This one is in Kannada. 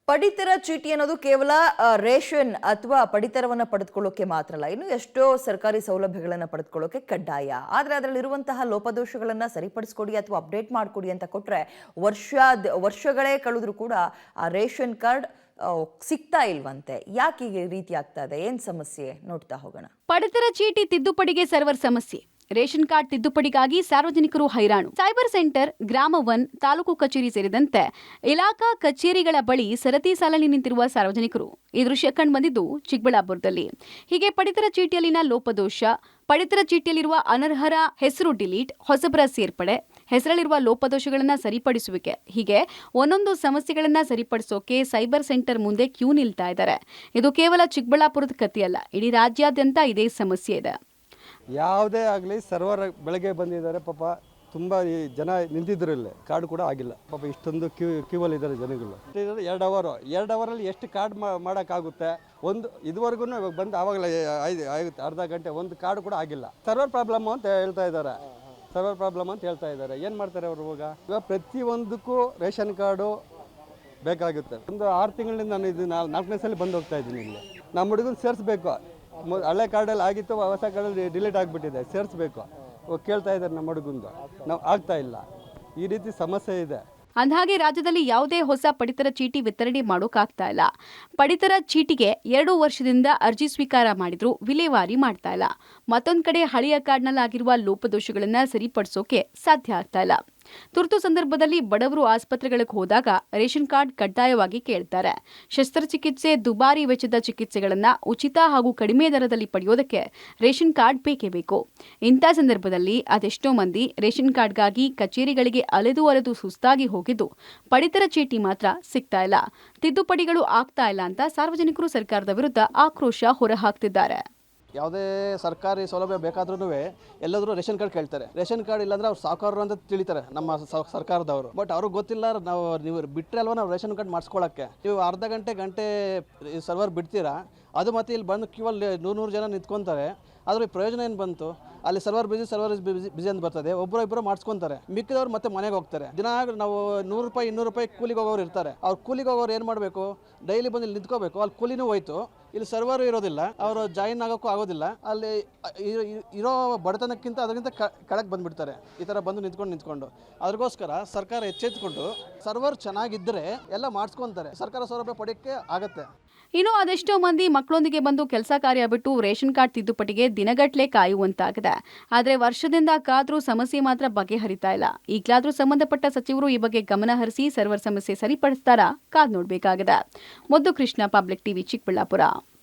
ಪಡಿತರ ಚೀಟಿ ಅನ್ನೋದು ಕೇವಲ ರೇಷನ್ ಅಥವಾ ಪಡಿತರವನ್ನ ಪಡೆದುಕೊಳ್ಳೋಕೆ ಮಾತ್ರ ಅಲ್ಲ. ಇನ್ನು ಎಷ್ಟೋ ಸರ್ಕಾರಿ ಸೌಲಭ್ಯಗಳನ್ನ ಪಡೆದುಕೊಳ್ಳೋಕೆ ಕಡ್ಡಾಯ. ಆದ್ರೆ ಅದರಲ್ಲಿರುವಂತಹ ಲೋಪದೋಷಗಳನ್ನ ಸರಿಪಡಿಸ್ಕೊಡಿ ಅಥವಾ ಅಪ್ಡೇಟ್ ಮಾಡ್ಕೊಡಿ ಅಂತ ಕೊಟ್ರೆ ವರ್ಷಗಳೇ ಕಳೆದ್ರೂ ಕೂಡ ಆ ರೇಷನ್ ಕಾರ್ಡ್ ಸಿಗ್ತಾ ಇಲ್ವಂತೆ. ಯಾಕೆ ಈ ರೀತಿ ಆಗ್ತಾ ಇದೆ? ಏನ್ ಸಮಸ್ಯೆ ನೋಡ್ತಾ ಹೋಗೋಣ. ಪಡಿತರ ಚೀಟಿ ತಿದ್ದುಪಡಿಗೆ ಸರ್ವರ್ ಸಮಸ್ಯೆ. ರೇಷನ್ ಕಾರ್ಡ್ ತಿದ್ದುಪಡಿಗಾಗಿ ಸಾರ್ವಜನಿಕರು ಹೈರಾಣು. ಸೈಬರ್ ಸೆಂಟರ್, ಗ್ರಾಮ ಒನ್, ತಾಲೂಕು ಕಚೇರಿ ಸೇರಿದಂತೆ ಇಲಾಖಾ ಕಚೇರಿಗಳ ಬಳಿ ಸರತಿ ಸಾಲಲ್ಲಿ ನಿಂತಿರುವ ಸಾರ್ವಜನಿಕರು. ಈ ದೃಶ್ಯ ಕಂಡುಬಂದಿದ್ದು ಚಿಕ್ಕಬಳ್ಳಾಪುರದಲ್ಲಿ. ಹೀಗೆ ಪಡಿತರ ಚೀಟಿಯಲ್ಲಿನ ಲೋಪದೋಷ, ಪಡಿತರ ಚೀಟಿಯಲ್ಲಿರುವ ಅನರ್ಹರ ಹೆಸರು ಡಿಲೀಟ್, ಹೊಸಬರ ಸೇರ್ಪಡೆ, ಹೆಸರಲ್ಲಿರುವ ಲೋಪದೋಷಗಳನ್ನು ಸರಿಪಡಿಸುವಿಕೆ, ಹೀಗೆ ಒಂದೊಂದು ಸಮಸ್ಯೆಗಳನ್ನ ಸರಿಪಡಿಸೋಕೆ ಸೈಬರ್ ಸೆಂಟರ್ ಮುಂದೆ ಕ್ಯೂ ನಿಲ್ತಾ ಇದ್ದಾರೆ. ಇದು ಕೇವಲ ಚಿಕ್ಕಬಳ್ಳಾಪುರದ ಕಥೆಯಲ್ಲ, ಇಡೀ ರಾಜ್ಯಾದ್ಯಂತ ಇದೇ ಸಮಸ್ಯೆ ಇದೆ. ಯಾವುದೇ ಆಗಲಿ ಸರ್ವರ್ ಬೆಳಗ್ಗೆ ಬಂದಿದ್ದಾರೆ, ಪಾಪ ತುಂಬ ಜನ ನಿಂತಿದ್ರು ಇಲ್ಲಿ, ಕಾರ್ಡ್ ಕೂಡ ಆಗಿಲ್ಲ. ಪಾಪ ಇಷ್ಟೊಂದು ಕ್ಯೂವಲ್ಲಿ ಇದ್ದಾರೆ ಜನಗಳು. 2 ಅವರಲ್ಲಿ ಎಷ್ಟು ಕಾರ್ಡ್ ಮಾಡೋಕ್ಕಾಗುತ್ತೆ? ಇದುವರೆಗೂ ಬಂದು ಆವಾಗಲೇ ಆಗುತ್ತೆ, ಅರ್ಧ ಗಂಟೆ, ಒಂದು ಕಾರ್ಡ್ ಕೂಡ ಆಗಿಲ್ಲ. ಸರ್ವರ್ ಪ್ರಾಬ್ಲಮ್ ಅಂತ ಹೇಳ್ತಾ ಇದ್ದಾರೆ. ಏನು ಮಾಡ್ತಾರೆ ಅವರು? ಇವಾಗ ಪ್ರತಿಯೊಂದಕ್ಕೂ ರೇಷನ್ ಕಾರ್ಡು ಬೇಕಾಗುತ್ತೆ. ಒಂದು 6 ತಿಂಗಳಿಂದ ನಾನು ಇದು 4ನೇ ಸಲ ಬಂದು ಹೋಗ್ತಾ ಇದ್ದೀನಿ ಇಲ್ಲಿ. ನಮ್ಮ ಹುಡುಗನ ಸೇರಿಸ್ಬೇಕು. ಹಳೆ ಕಾರ್ಡಲ್ಲಿ ಆಗಿತ್ತು, ಹೊಸ ಕಾರ್ಡಲ್ಲಿ ಡಿಲೀಟ್ ಆಗಿಬಿಟ್ಟಿದೆ, ಸೇರಿಸ್ಬೇಕು. ಕೇಳ್ತಾ ಇದ್ದಾರೆ ನಮ್ಮ ಹುಡುಗಂದು, ನಾವು ಆಗ್ತಾ ಇಲ್ಲ. ಈ ರೀತಿ ಸಮಸ್ಯೆ ಇದೆ. ಅಂದಹಾಗೆ ರಾಜ್ಯದಲ್ಲಿ ಯಾವುದೇ ಹೊಸ ಪಡಿತರ ಚೀಟಿ ವಿತರಣೆ ಮಾಡೋಕ್ಕಾಗ್ತಾ ಇಲ್ಲ. ಪಡಿತರ ಚೀಟಿಗೆ 2 ವರ್ಷದಿಂದ ಅರ್ಜಿ ಸ್ವೀಕಾರ ಮಾಡಿದ್ರೂ ವಿಲೇವಾರಿ ಮಾಡ್ತಾ ಇಲ್ಲ. ಮತ್ತೊಂದು ಕಡೆ ಹಳೆಯ ಕಾರ್ಡ್ನಲ್ಲಾಗಿರುವ ಲೋಪದೋಷಗಳನ್ನು ಸರಿಪಡಿಸೋಕೆ ಸಾಧ್ಯ ಆಗ್ತಾ ಇಲ್ಲ. ತುರ್ತು ಸಂದರ್ಭದಲ್ಲಿ ಬಡವರು ಆಸ್ಪತ್ರೆಗಳಿಗೆ ಹೋದಾಗ ರೇಷನ್ ಕಾರ್ಡ್ ಕಡ್ಡಾಯವಾಗಿ ಕೇಳ್ತಾರೆ. ಶಸ್ತ್ರಚಿಕಿತ್ಸೆ, ದುಬಾರಿ ವೆಚ್ಚದ ಚಿಕಿತ್ಸೆಗಳನ್ನು ಉಚಿತ ಹಾಗೂ ಕಡಿಮೆ ದರದಲ್ಲಿ ಪಡೆಯೋದಕ್ಕೆ ರೇಷನ್ ಕಾರ್ಡ್ ಬೇಕೇ ಬೇಕು. ಇಂಥ ಸಂದರ್ಭದಲ್ಲಿ ಅದೆಷ್ಟೋ ಮಂದಿ ರೇಷನ್ ಕಾರ್ಡ್ಗಾಗಿ ಕಚೇರಿಗಳಿಗೆ ಅಲೆದು ಸುಸ್ತಾಗಿ ಹೋಗಿದ್ದು ಪಡಿತರ ಚೀಟಿ ಮಾತ್ರ ಸಿಗ್ತಾ ಇಲ್ಲ. ತಿದ್ದುಪಡಿಗಳು ಆಗ್ತಾ ಇಲ್ಲ ಅಂತ ಸಾರ್ವಜನಿಕರು ಸರ್ಕಾರದ ವಿರುದ್ಧ ಆಕ್ರೋಶ ಹೊರಹಾಕ್ತಿದ್ದಾರೆ. ಯಾವುದೇ ಸರ್ಕಾರಿ ಸೌಲಭ್ಯ ಬೇಕಾದ್ರೂ ಎಲ್ಲಾದರೂ ರೇಷನ್ ಕಾರ್ಡ್ ಕೇಳ್ತಾರೆ. ರೇಷನ್ ಕಾರ್ಡ್ ಇಲ್ಲಾಂದ್ರೆ ಅವ್ರು ಸಾವುಕಾರರು ಅಂತ ತಿಳಿತಾರೆ ನಮ್ಮ ಸರ್ಕಾರದವರು. ಬಟ್ ಅವ್ರಿಗೆ ಗೊತ್ತಿಲ್ಲ, ನೀವು ಬಿಟ್ಟರೆ ಅಲ್ವಾ ನಾವು ರೇಷನ್ ಕಾರ್ಡ್ ಮಾಡಿಸ್ಕೊಳ್ಳೋಕ್ಕೆ. ನೀವು ಅರ್ಧ ಗಂಟೆ ಸರ್ವರ್ ಬಿಡ್ತೀರಾ, ಅದು ಮತ್ತೆ ಇಲ್ಲಿ ಬಂದು ಕ್ಯೂವಲ್ಲಿ 100 ಜನ ನಿಂತ್ಕೊತಾರೆ. ಆದರೆ ಪ್ರಯೋಜನ ಏನು ಬಂತು? ಅಲ್ಲಿ ಸರ್ವರ್ ಬಿಸಿ ಅಂತ ಬರ್ತದೆ, ಒಬ್ಬರು ಮಾಡಿಸ್ಕೊತಾರೆ, ಮಿಕ್ಕಿದವ್ರು ಮತ್ತೆ ಮನೆಗೆ ಹೋಗ್ತಾರೆ. ದಿನ ನಾವು 100 ರೂಪಾಯಿ 200 ರೂಪಾಯಿ ಕೂಲಿಗೆ ಹೋಗೋರು ಇರ್ತಾರೆ. ಅವ್ರು ಕೂಲಿಗೆ ಹೋಗೋರು ಏನು ಮಾಡಬೇಕು? ಡೈಲಿ ಬಂದು ಇಲ್ಲಿ ನಿಂತ್ಕೋಬೇಕು. ಅಲ್ಲಿ ಕೂಲಿನೂ ಹೋಯ್ತು, ಇಲ್ಲಿ ಸರ್ವರು ಇರೋದಿಲ್ಲ, ಅವರು ಜಾಯಿನ್ ಆಗೋಕ್ಕೂ ಆಗೋದಿಲ್ಲ. ಅಲ್ಲಿ ಇರೋ ಬಡತನಕ್ಕಿಂತ ಅದಕ್ಕಿಂತ ಕೆಳಗೆ ಬಂದುಬಿಡ್ತಾರೆ, ಈ ಥರ ಬಂದು ನಿಂತ್ಕೊಂಡು. ಅದಕ್ಕೋಸ್ಕರ ಸರ್ಕಾರ ಎಚ್ಚೆತ್ಕೊಂಡು ಸರ್ವರ್ ಚೆನ್ನಾಗಿದ್ದರೆ ಎಲ್ಲ ಮಾಡಿಸ್ಕೊತಾರೆ, ಸರ್ಕಾರ ಸೌಲಭ್ಯ ಪಡೆಯೋಕ್ಕೆ ಆಗತ್ತೆ. ಇನ್ನು ಅದೆಷ್ಟೋ ಮಂದಿ ಮಕ್ಕಳೊಂದಿಗೆ ಬಂದು ಕೆಲಸ ಕಾರ್ಯ ಬಿಟ್ಟು ರೇಷನ್ ಕಾರ್ಡ್ ತಿದ್ದುಪಡಿಗೆ ದಿನಗಟ್ಟಲೆ ಕಾಯುವಂತಾಗಿದೆ. ಆದರೆ ವರ್ಷದಿಂದ ಕಾದ್ರೂ ಸಮಸ್ಯೆ ಮಾತ್ರ ಬಗೆಹರಿತಾ ಇಲ್ಲ. ಈಗಲಾದ್ರೂ ಸಂಬಂಧಪಟ್ಟ ಸಚಿವರು ಈ ಬಗ್ಗೆ ಗಮನ ಹರಿಸಿ ಸರ್ವರ್ ಸಮಸ್ಯೆ ಸರಿಪಡಿಸ್ತಾರಾ? ಕಾದ್ ನೋಡಬೇಕಾಗಿದೆ. ಮುದ್ದು ಕೃಷ್ಣ, ಪಬ್ಲಿಕ್ ಟಿವಿ, ಚಿಕ್ಕಬಳ್ಳಾಪುರ.